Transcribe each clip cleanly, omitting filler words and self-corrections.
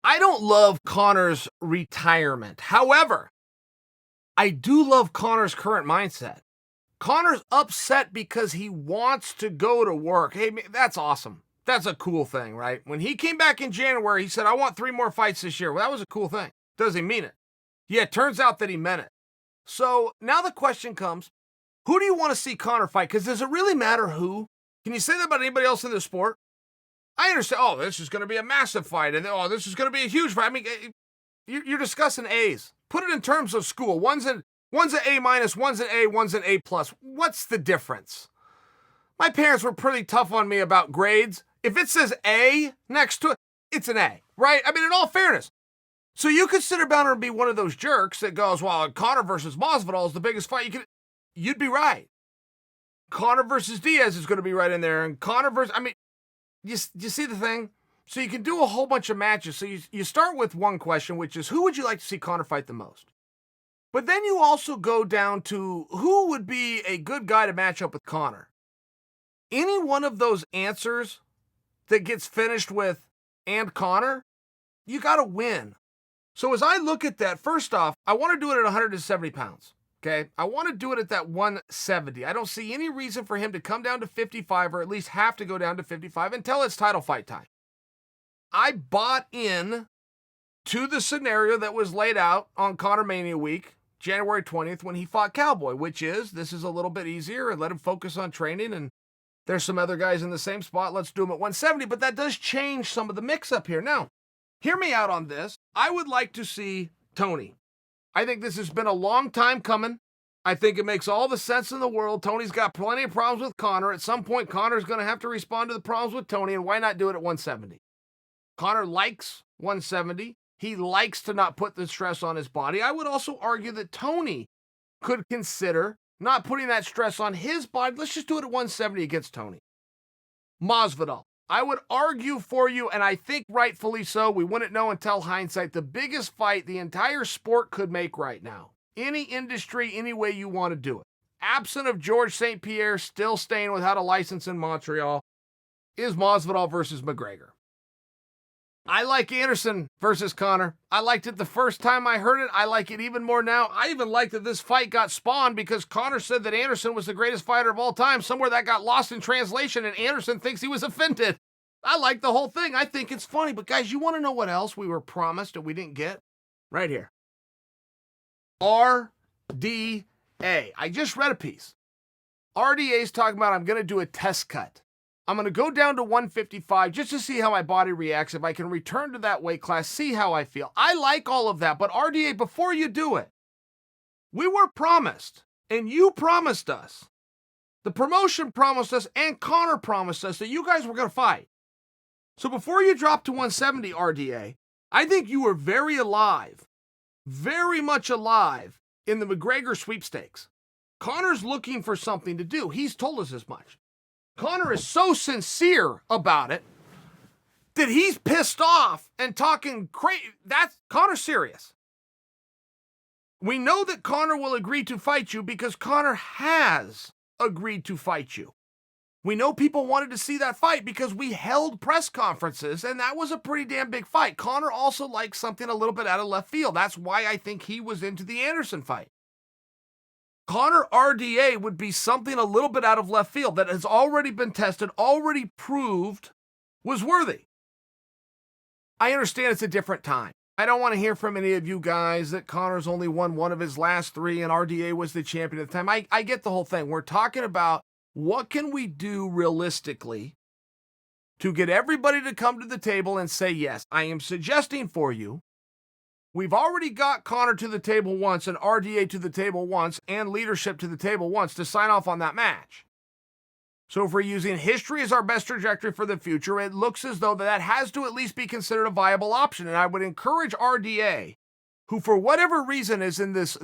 I don't love Conor's retirement. However, I do love Conor's current mindset. Conor's upset because he wants to go to work. Hey, that's awesome. That's a cool thing, right? When he came back in January, he said, I want 3 more fights this year. Well, that was a cool thing. Does he mean it? Yeah, it turns out that he meant it. So now the question comes, who do you want to see Conor fight? Because does it really matter who? Can you say that about anybody else in the sport? I understand, oh, this is going to be a massive fight, and oh, this is going to be a huge fight. I mean, you're discussing A's. Put it in terms of school. One's an A minus, one's an A, one's an A plus. What's the difference? My parents were pretty tough on me about grades. If it says A next to it, it's an A, right? I mean, in all fairness. So you could sit around and be one of those jerks that goes, well, Conor versus Masvidal is the biggest fight you could. You'd be right. Conor versus Diaz is going to be right in there, and Conor versus, I mean, you see the thing? So you can do a whole bunch of matches. So you start with one question, which is, who would you like to see Conor fight the most? But then you also go down to who would be a good guy to match up with Conor. Any one of those answers that gets finished with, and Conor, you got to win. So as I look at that, first off, I want to do it at 170 pounds. Okay, I want to do it at that 170. I don't see any reason for him to come down to 55 or at least have to go down to 55 until it's title fight time. I bought in to the scenario that was laid out on Conor Mania week, January 20th, when he fought Cowboy, which is, this is a little bit easier and let him focus on training, and there's some other guys in the same spot. Let's do them at 170, but that does change some of the mix up here. Now, hear me out on this. I would like to see Tony. I think this has been a long time coming. I think it makes all the sense in the world. Tony's got plenty of problems with Conor. At some point, Conor's going to have to respond to the problems with Tony, and why not do it at 170? Conor likes 170. He likes to not put the stress on his body. I would also argue that Tony could consider not putting that stress on his body. Let's just do it at 170 against Tony. Masvidal. I would argue for you, and I think rightfully so, we wouldn't know until hindsight, the biggest fight the entire sport could make right now. Any industry, any way you want to do it. Absent of George St. Pierre still staying without a license in Montreal, is Masvidal versus McGregor. I like Anderson versus Conor. I liked it the first time I heard it. I like it even more now. I even like that this fight got spawned because Conor said that Anderson was the greatest fighter of all time. Somewhere that got lost in translation, and Anderson thinks he was offended. I like the whole thing. I think it's funny. But guys, you want to know what else we were promised that we didn't get? Right here. RDA. I just read a piece. RDA is talking about, I'm going to do a test cut. I'm going to go down to 155 just to see how my body reacts. If I can return to that weight class, see how I feel. I like all of that, but RDA, before you do it, we were promised, and you promised us, the promotion promised us, and Conor promised us that you guys were going to fight. So before you drop to 170, RDA, I think you were very alive, very much alive in the McGregor sweepstakes. Conor's looking for something to do. He's told us as much. Conor is so sincere about it that he's pissed off and talking crazy. That's Conor's serious. We know that Conor will agree to fight you because Conor has agreed to fight you. We know people wanted to see that fight because we held press conferences, and that was a pretty damn big fight. Conor also likes something a little bit out of left field. That's why I think he was into the Anderson fight. Conor RDA would be something a little bit out of left field that has already been tested, already proved was worthy. I understand it's a different time. I don't want to hear from any of you guys that Conor's only won one of his last 3 and RDA was the champion at the time. I get the whole thing. We're talking about what can we do realistically to get everybody to come to the table and say, yes, I am suggesting for you. We've already got Conor to the table once and RDA to the table once and leadership to the table once to sign off on that match. So if we're using history as our best trajectory for the future, it looks as though that has to at least be considered a viable option. And I would encourage RDA, who for whatever reason is in this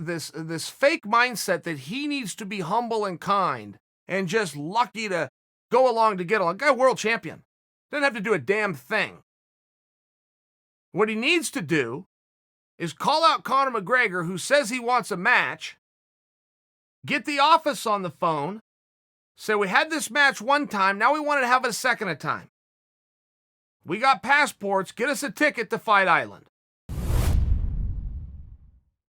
fake mindset that he needs to be humble and kind and just lucky to go along to get along. Guy, world champion. Doesn't have to do a damn thing. What he needs to do is call out Conor McGregor, who says he wants a match, get the office on the phone, say we had this match one time, now we want to have it a second time. We got passports. Get us a ticket to Fight Island.